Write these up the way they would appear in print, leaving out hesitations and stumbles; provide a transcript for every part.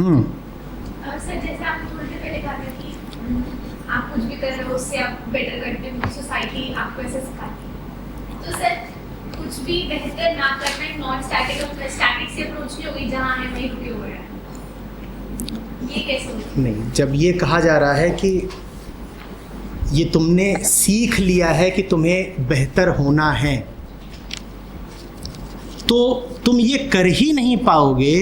Sir जैसे आपने थोड़ी देर पहले कहा था कि आप कुछ भी कर रहे हो उससे आप बेटर करते हो, सोसाइटी आपको ऐसे सिखाती है। तो सर कुछ भी बेहतर ना करना एक नॉन स्टैटिक से अप्रोच नहीं होगी, जहाँ है वहीं रुके हुए हैं, ये कैसे होगा? नहीं, जब ये कहा जा रहा है कि ये तुमने सीख लिया है कि तुम्हें बेहतर होना है, तो तुम ये कर ही नहीं पाओगे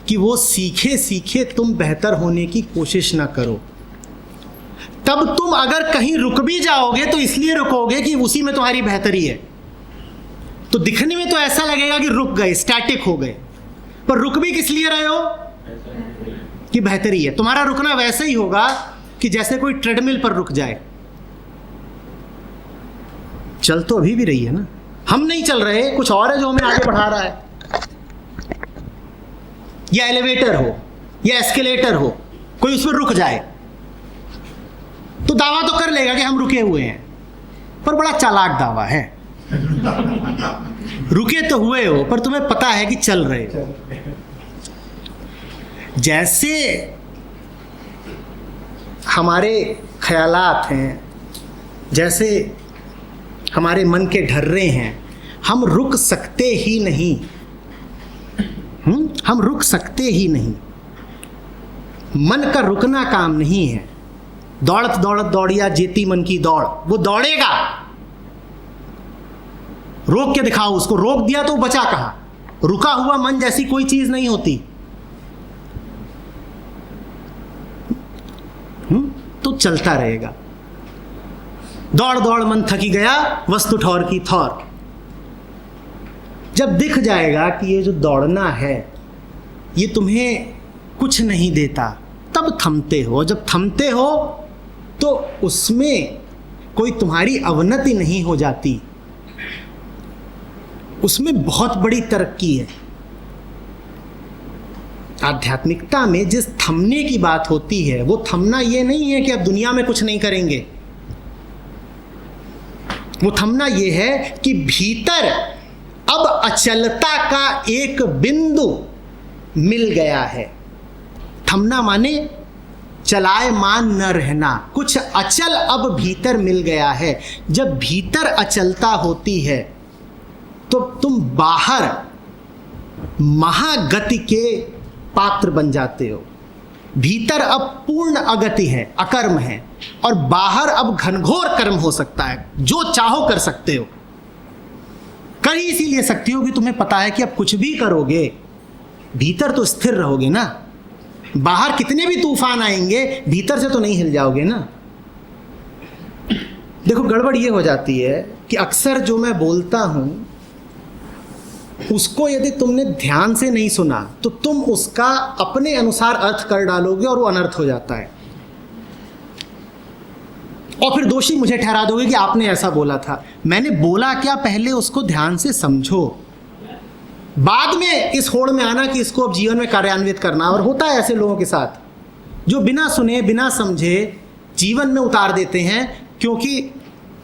कि वो सीखे सीखे तुम बेहतर होने की कोशिश ना करो। तब तुम अगर कहीं रुक भी जाओगे तो इसलिए रुकोगे कि उसी में तुम्हारी बेहतरी है। तो दिखने में तो ऐसा लगेगा कि रुक गए, स्टैटिक हो गए, पर रुक भी किस लिए रहे हो कि बेहतरी है। तुम्हारा रुकना वैसे ही होगा कि जैसे कोई ट्रेडमिल पर रुक जाए। चल तो अभी भी रही है ना, हम नहीं चल रहे, कुछ और है जो हमें आगे बढ़ा रहा है। या एलिवेटर हो या एस्केलेटर हो, कोई उसमें रुक जाए तो दावा तो कर लेगा कि हम रुके हुए हैं, पर बड़ा चालाक दावा है। रुके तो हुए हो पर तुम्हें पता है कि चल रहे हो। जैसे हमारे ख्यालात हैं, जैसे हमारे मन के ढर्रे हैं, हम रुक सकते ही नहीं। हम रुक सकते ही नहीं। मन का रुकना काम नहीं है। दौड़त दौड़त दौड़िया जेती मन की दौड़, वो दौड़ेगा। रोक के दिखाओ उसको, रोक दिया तो बचा कहाँ। रुका हुआ मन जैसी कोई चीज नहीं होती। तो चलता रहेगा। दौड़ दौड़ मन थकी गया, वस्तु ठौर की थौर। जब दिख जाएगा कि ये जो दौड़ना है ये तुम्हें कुछ नहीं देता, तब थमते हो। जब थमते हो तो उसमें कोई तुम्हारी अवनति नहीं हो जाती, उसमें बहुत बड़ी तरक्की है। आध्यात्मिकता में जिस थमने की बात होती है, वो थमना ये नहीं है कि अब दुनिया में कुछ नहीं करेंगे। वो थमना ये है कि भीतर अब अचलता का एक बिंदु मिल गया है। थमना माने चलायमान न रहना, कुछ अचल अब भीतर मिल गया है। जब भीतर अचलता होती है तो तुम बाहर महागति के पात्र बन जाते हो। भीतर अब पूर्ण अगति है, अकर्म है, और बाहर अब घनघोर कर्म हो सकता है। जो चाहो कर सकते हो। कर ही इसीलिए सकते हो कि तुम्हें पता है कि अब कुछ भी करोगे भीतर तो स्थिर रहोगे ना। बाहर कितने भी तूफान आएंगे, भीतर से तो नहीं हिल जाओगे ना। देखो गड़बड़ ये हो जाती है कि अक्सर जो मैं बोलता हूं उसको यदि तुमने ध्यान से नहीं सुना तो तुम उसका अपने अनुसार अर्थ कर डालोगे और वो अनर्थ हो जाता है, और फिर दोषी मुझे ठहरा दोगे कि आपने ऐसा बोला था। मैंने बोला क्या, पहले उसको ध्यान से समझो, बाद में इस होड़ में आना कि इसको अब जीवन में कार्यान्वित करना। और होता है ऐसे लोगों के साथ जो बिना सुने बिना समझे जीवन में उतार देते हैं, क्योंकि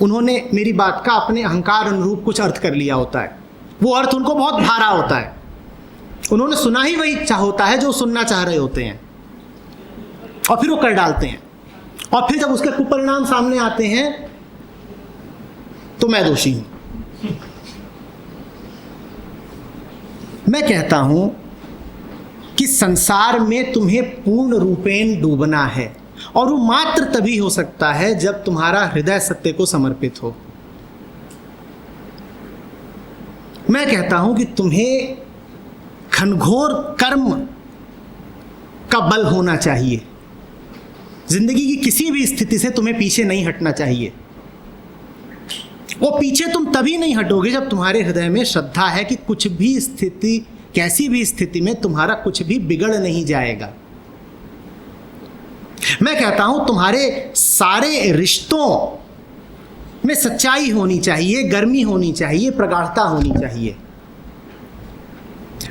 उन्होंने मेरी बात का अपने अहंकार अनुरूप कुछ अर्थ कर लिया होता है। वो अर्थ उनको बहुत भारा होता है। उन्होंने सुना ही वही होता है जो सुनना चाह रहे होते हैं, और फिर वो कर डालते हैं। और फिर जब उसके कुपरिणाम सामने आते हैं तो मैं दोषी हूं। मैं कहता हूं कि संसार में तुम्हें पूर्ण रूपेण डूबना है, और वो मात्र तभी हो सकता है जब तुम्हारा हृदय सत्य को समर्पित हो। मैं कहता हूं कि तुम्हें घनघोर कर्म का बल होना चाहिए। जिंदगी की किसी भी स्थिति से तुम्हें पीछे नहीं हटना चाहिए। वो पीछे तुम तभी नहीं हटोगे जब तुम्हारे हृदय में श्रद्धा है कि कुछ भी स्थिति, कैसी भी स्थिति में तुम्हारा कुछ भी बिगड़ नहीं जाएगा। मैं कहता हूं तुम्हारे सारे रिश्तों में सच्चाई होनी चाहिए, गर्मी होनी चाहिए, प्रगाढ़ता होनी चाहिए।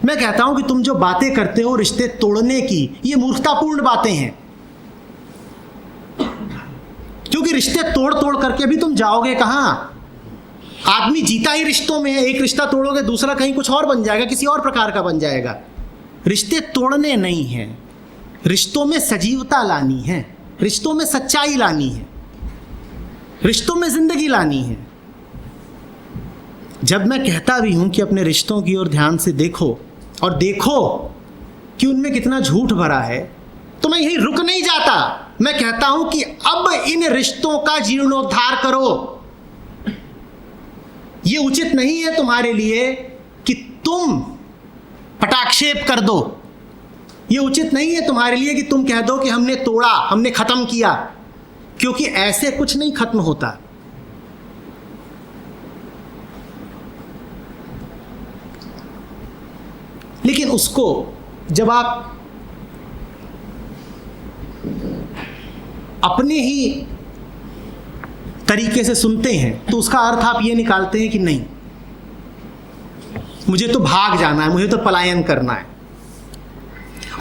मैं कहता हूं कि तुम जो बातें करते हो रिश्ते तोड़ने की, ये मूर्खतापूर्ण बातें हैं, क्योंकि रिश्ते तोड़ तोड़ करके भी तुम जाओगे कहां। आदमी जीता ही रिश्तों में है। एक रिश्ता तोड़ोगे दूसरा कहीं कुछ और बन जाएगा, किसी और प्रकार का बन जाएगा। रिश्ते तोड़ने नहीं हैं, रिश्तों में सजीवता लानी है, रिश्तों में सच्चाई लानी है, रिश्तों में जिंदगी लानी है। जब मैं कहता भी हूं कि अपने रिश्तों की ओर ध्यान से देखो और देखो कि उनमें कितना झूठ भरा है, तो मैं यही रुक नहीं जाता। मैं कहता हूं कि अब इन रिश्तों का जीर्णोद्धार करो। ये उचित नहीं है तुम्हारे लिए कि तुम पटाक्षेप कर दो। ये उचित नहीं है तुम्हारे लिए कि तुम कह दो कि हमने तोड़ा, हमने खत्म किया, क्योंकि ऐसे कुछ नहीं खत्म होता। लेकिन उसको जब आप अपने ही तरीके से सुनते हैं तो उसका अर्थ आप ये निकालते हैं कि नहीं, मुझे तो भाग जाना है, मुझे तो पलायन करना है।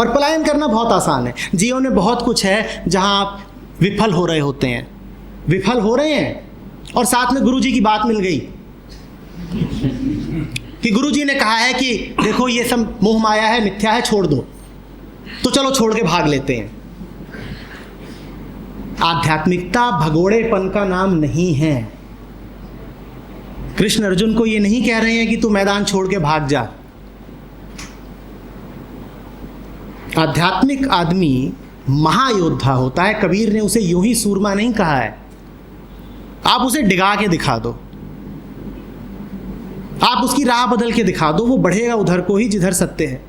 और पलायन करना बहुत आसान है। जीवन में बहुत कुछ है जहां आप विफल हो रहे होते हैं, विफल हो रहे हैं और साथ में गुरुजी की बात मिल गई कि गुरुजी ने कहा है कि देखो ये सब मोह माया है, मिथ्या है, छोड़ दो, तो चलो छोड़ के भाग लेते हैं। आध्यात्मिकता भगोड़ेपन का नाम नहीं है। कृष्ण अर्जुन को ये नहीं कह रहे हैं कि तू मैदान छोड़ के भाग जा। आध्यात्मिक आदमी महायोद्धा होता है। कबीर ने उसे यूं ही सूरमा नहीं कहा है। आप उसे डिगा के दिखा दो, आप उसकी राह बदल के दिखा दो, वो बढ़ेगा उधर को ही जिधर सत्य है।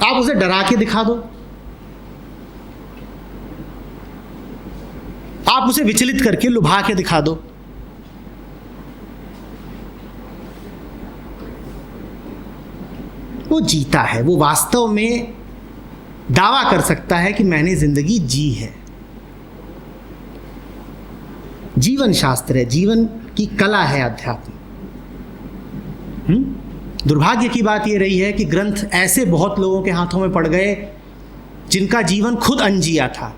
आप उसे डरा के दिखा दो, आप उसे विचलित करके लुभा के दिखा दो, वो जीता है। वो वास्तव में दावा कर सकता है कि मैंने जिंदगी जी है। जीवन शास्त्र है, जीवन की कला है अध्यात्म। दुर्भाग्य की बात यह रही है कि ग्रंथ ऐसे बहुत लोगों के हाथों में पड़ गए जिनका जीवन खुद अनजिया था,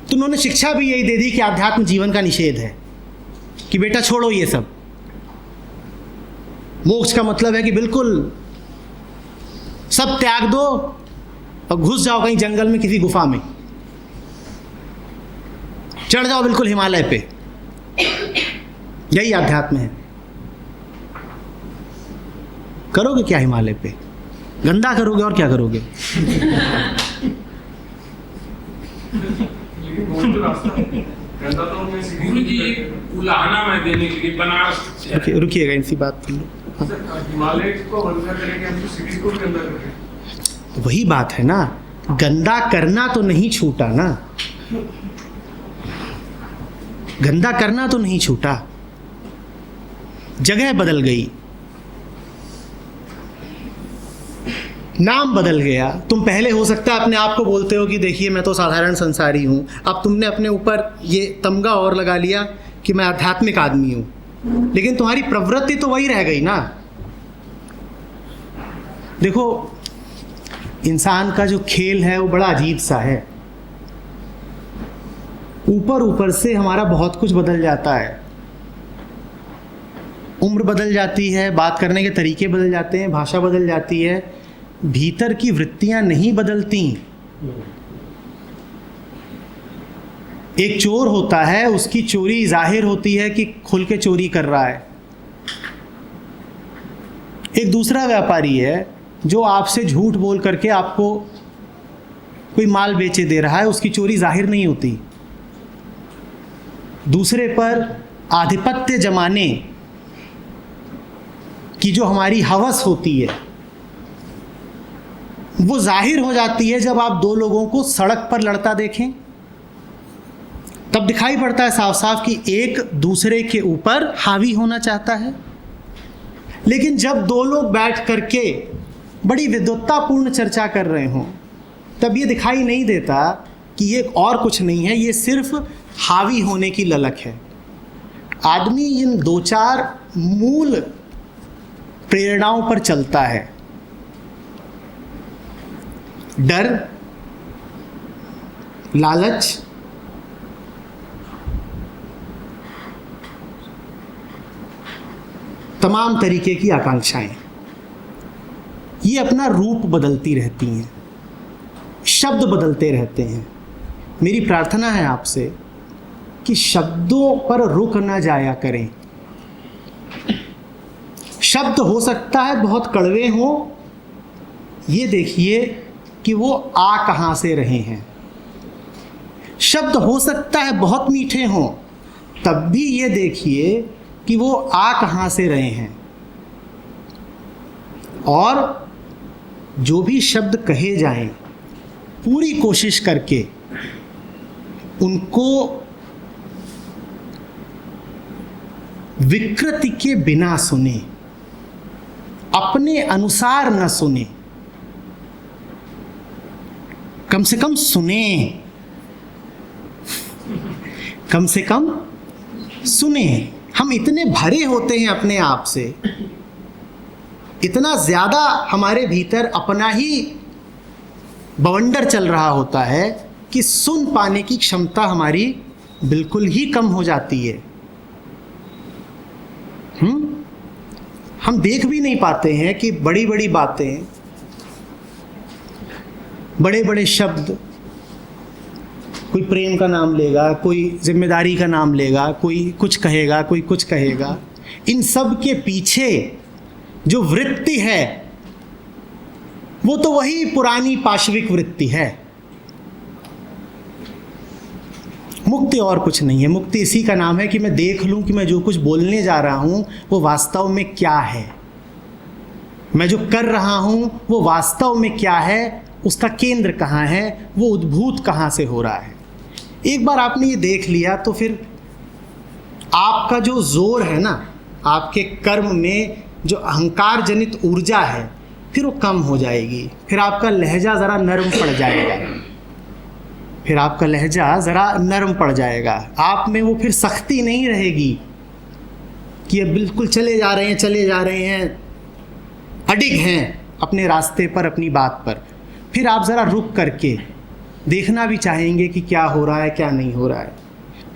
तो उन्होंने शिक्षा भी यही दे दी कि आध्यात्म जीवन का निषेध है, कि बेटा छोड़ो ये सब। मोक्ष का मतलब है कि बिल्कुल सब त्याग दो और घुस जाओ कहीं जंगल में, किसी गुफा में चढ़ जाओ बिल्कुल हिमालय पे। यही आध्यात्म है। करोगे क्या हिमालय पे? गंदा करोगे और क्या करोगे? गुरु जी उलाहना में देने के लिए बनारस रुकिएगा इसी बात पर। हिमालय को गंदा करेंगे, हम तो सिटी को भी गंदा करेंगे। वही बात है ना, गंदा करना तो नहीं छूटा ना, गंदा करना तो नहीं छूटा, जगह बदल गई, नाम बदल गया। तुम पहले हो सकता है अपने आप को बोलते हो कि देखिए मैं तो साधारण संसारी हूं, अब तुमने अपने ऊपर ये तमगा और लगा लिया कि मैं आध्यात्मिक आदमी हूं, लेकिन तुम्हारी प्रवृत्ति तो वही रह गई ना। देखो इंसान का जो खेल है वो बड़ा अजीब सा है। ऊपर ऊपर से हमारा बहुत कुछ बदल जाता है, उम्र बदल जाती है, बात करने के तरीके बदल जाते हैं, भाषा बदल जाती है, भीतर की वृत्तियां नहीं बदलती। एक चोर होता है, उसकी चोरी जाहिर होती है कि खुल के चोरी कर रहा है। एक दूसरा व्यापारी है जो आपसे झूठ बोल करके आपको कोई माल बेचे दे रहा है, उसकी चोरी जाहिर नहीं होती। दूसरे पर आधिपत्य जमाने की जो हमारी हवस होती है वो जाहिर हो जाती है जब आप दो लोगों को सड़क पर लड़ता देखें, तब दिखाई पड़ता है साफ साफ कि एक दूसरे के ऊपर हावी होना चाहता है। लेकिन जब दो लोग बैठ करके बड़ी विद्वत्तापूर्ण चर्चा कर रहे हों, तब ये दिखाई नहीं देता कि ये और कुछ नहीं है, ये सिर्फ हावी होने की ललक है। आदमी इन दो चार मूल प्रेरणाओं पर चलता है: डर, लालच, तमाम तरीके की आकांक्षाएं। ये अपना रूप बदलती रहती हैं, शब्द बदलते रहते हैं। मेरी प्रार्थना है आपसे कि शब्दों पर रुक ना जाया करें। शब्द हो सकता है बहुत कड़वे हों, ये देखिए कि वो आ कहाँ से रहे हैं। शब्द हो सकता है बहुत मीठे हों, तब भी ये देखिए कि वो आ कहाँ से रहे हैं। और जो भी शब्द कहे जाएं, पूरी कोशिश करके उनको विकृति के बिना सुने, अपने अनुसार न सुने, कम से कम सुने, कम से कम सुने। हम इतने भरे होते हैं अपने आप से, इतना ज़्यादा हमारे भीतर अपना ही बवंडर चल रहा होता है कि सुन पाने की क्षमता हमारी बिल्कुल ही कम हो जाती है। हम देख भी नहीं पाते हैं कि बड़ी बड़ी बातें, बड़े बड़े शब्द, कोई प्रेम का नाम लेगा, कोई जिम्मेदारी का नाम लेगा, कोई कुछ कहेगा, कोई कुछ कहेगा। इन सब के पीछे जो वृत्ति है वो तो वही पुरानी पाशविक वृत्ति है। मुक्ति और कुछ नहीं है। मुक्ति इसी का नाम है कि मैं देख लूं कि मैं जो कुछ बोलने जा रहा हूं वो वास्तव में क्या है, मैं जो कर रहा हूं वो वास्तव में क्या है, उसका केंद्र कहाँ है, वो उद्भूत कहाँ से हो रहा है। एक बार आपने ये देख लिया तो फिर आपका जो जोर है ना, आपके कर्म में जो अहंकार जनित ऊर्जा है, फिर वो कम हो जाएगी। फिर आपका लहजा ज़रा नरम पड़ जाएगा, फिर आपका लहजा ज़रा नरम पड़ जाएगा। आप में वो फिर सख्ती नहीं रहेगी कि ये बिल्कुल चले जा रहे हैं, अडिग हैं अपने रास्ते पर, अपनी बात पर। फिर आप ज़रा रुक करके देखना भी चाहेंगे कि क्या हो रहा है, क्या नहीं हो रहा है।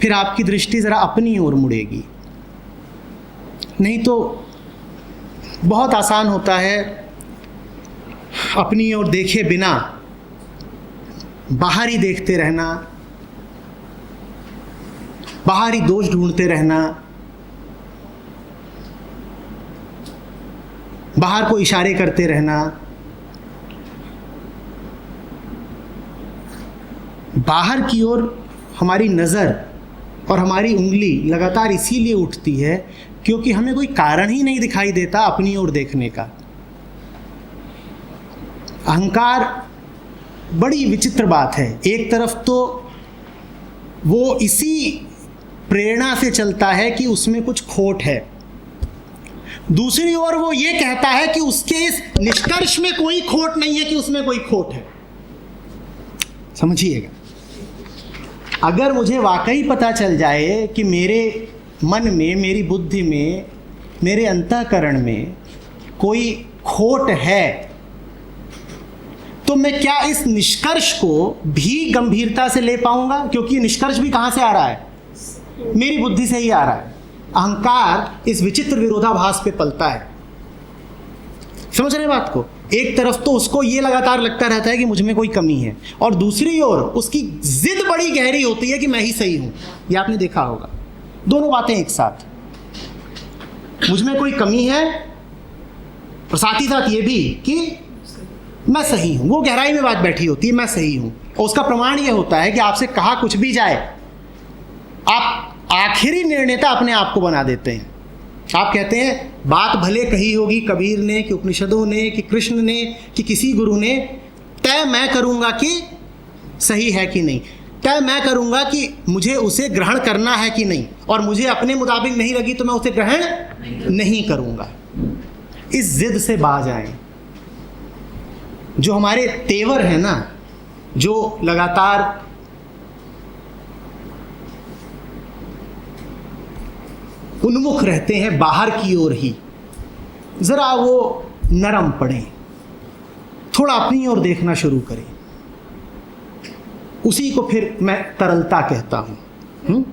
फिर आपकी दृष्टि ज़रा अपनी ओर मुड़ेगी। नहीं तो बहुत आसान होता है अपनी ओर देखे बिना बाहर ही देखते रहना, बाहर ही दोष ढूंढते रहना, बाहर को इशारे करते रहना। बाहर की ओर हमारी नज़र और हमारी उंगली लगातार इसीलिए उठती है क्योंकि हमें कोई कारण ही नहीं दिखाई देता अपनी ओर देखने का। अहंकार बड़ी विचित्र बात है। एक तरफ तो वो इसी प्रेरणा से चलता है कि उसमें कुछ खोट है, दूसरी ओर वो ये कहता है कि उसके इस निष्कर्ष में कोई खोट नहीं है कि उसमें कोई खोट है। समझिएगा, अगर मुझे वाकई पता चल जाए कि मेरे मन में, मेरी बुद्धि में, मेरे अंतःकरण में कोई खोट है, तो मैं क्या इस निष्कर्ष को भी गंभीरता से ले पाऊंगा? क्योंकि ये निष्कर्ष भी कहाँ से आ रहा है? मेरी बुद्धि से ही आ रहा है। अहंकार इस विचित्र विरोधाभास पे पलता है। समझ रहे बात को? एक तरफ तो उसको ये लगातार लगता रहता है कि मुझ में कोई कमी है, और दूसरी ओर उसकी जिद बड़ी गहरी होती है कि मैं ही सही हूं। ये आपने देखा होगा, दोनों बातें एक साथ। मुझ में कोई कमी है और साथ ही साथ ये भी कि मैं सही हूं। वो गहराई में बात बैठी होती है, मैं सही हूं। और उसका प्रमाण ये होता है कि आपसे कहा कुछ भी जाए, आप आखिरी निर्णेता अपने आप को बना देते हैं। आप कहते हैं बात भले कही होगी कबीर ने, कि उपनिषदों ने, कि कृष्ण ने, कि किसी गुरु ने, तय मैं करूंगा कि सही है कि नहीं, तय मैं करूंगा कि मुझे उसे ग्रहण करना है कि नहीं, और मुझे अपने मुताबिक नहीं लगी तो मैं उसे ग्रहण नहीं करूंगा। इस जिद से बाज आए। जो हमारे तेवर है ना, जो लगातार उन्मुख रहते हैं बाहर की ओर ही, ज़रा वो नरम पड़ें, थोड़ा अपनी ओर देखना शुरू करें। उसी को फिर मैं तरलता कहता हूँ।